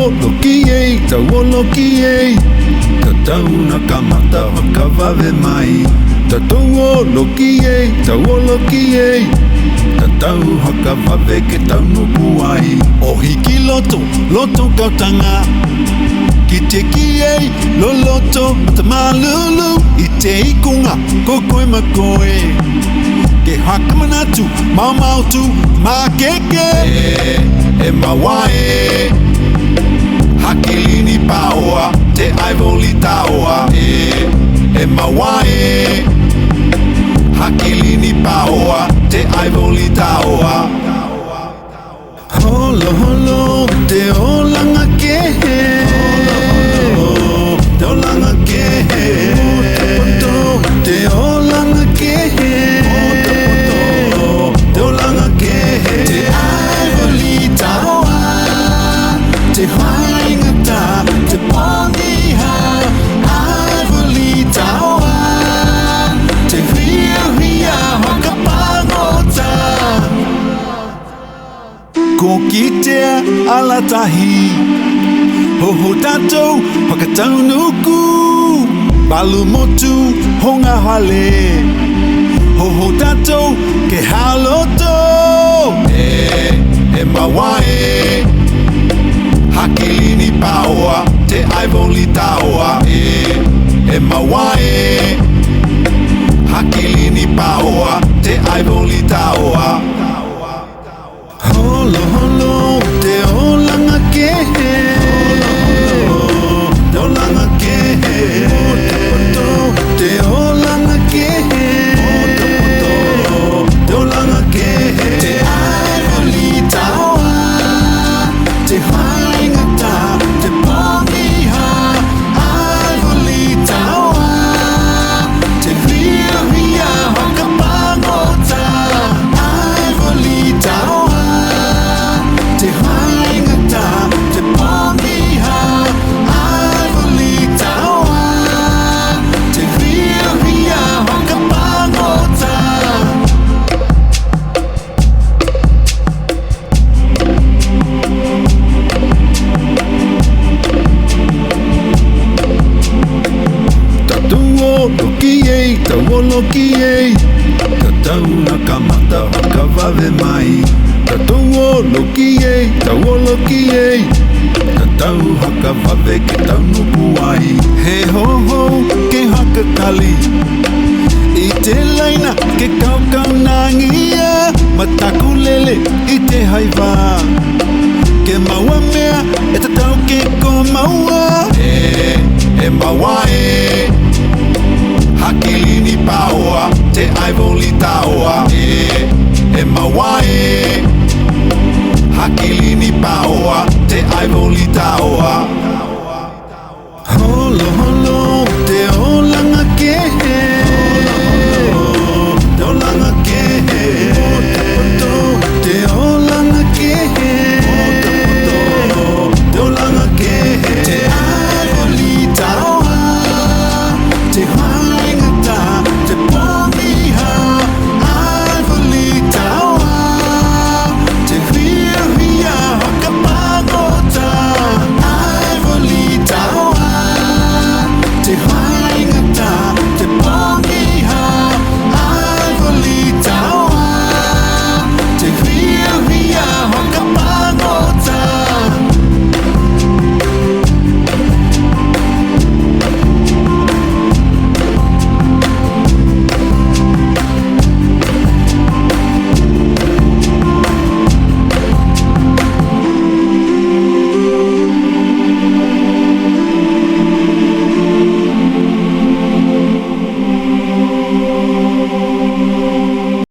Tawolokie, Tatauna kamata makavave mai. Tawolokie, Tawolokie, Tatau hakavave ke taunupuai. Ohiki loto kautanga. Kitekie, loloto, tamalulu, ite ikunga, kokoe makoe. Ke hakamanatu, maumautu, makeke, mawae. Hakilini paoa, te Aivoli Taoa, mawae. Hakilini paoa, te Aivoli Taoa. Holo, te olanga ke. Te olanga ke. Te olanga ke. Te olanga ke. Te Aivoli Taoa. Te haingata, te pongiha. Aivoli Taoa. Te hia hakapangota. Ko kitea alatahi. Hoho tatou hakataunuku. Balu motu honga hale. Hoho tatou ke haloto. Mawae. Hakilini paoa, te Aivoli Taoa. Mawae. Hakilini paoa, te Aivoli Taoa. Holo, te olanga ke. Te olanga ke. Te olanga ke. Te olanga ke. Te Aivoli Taoa. Te haingata, te pongiha. Aivoli Taoa. Te hia hakapangota. Aivoli Taoa. Te haingata, te pongiha. Aivoli Taoa. Te hia hakapangota. Tawolokie, Tatauna kamata hakavave mai. Tawolokie, Tatau hakavave ke taunupuai. He ho, ke hakakali. I te laina ke kaunangia. Matakulele i te haiwa. Ke maua mea e tatau ke ko maua. Mawae. Hakilini paoa, te Aivoli Taoa. Mawae. Hakilini paoa, te Aivoli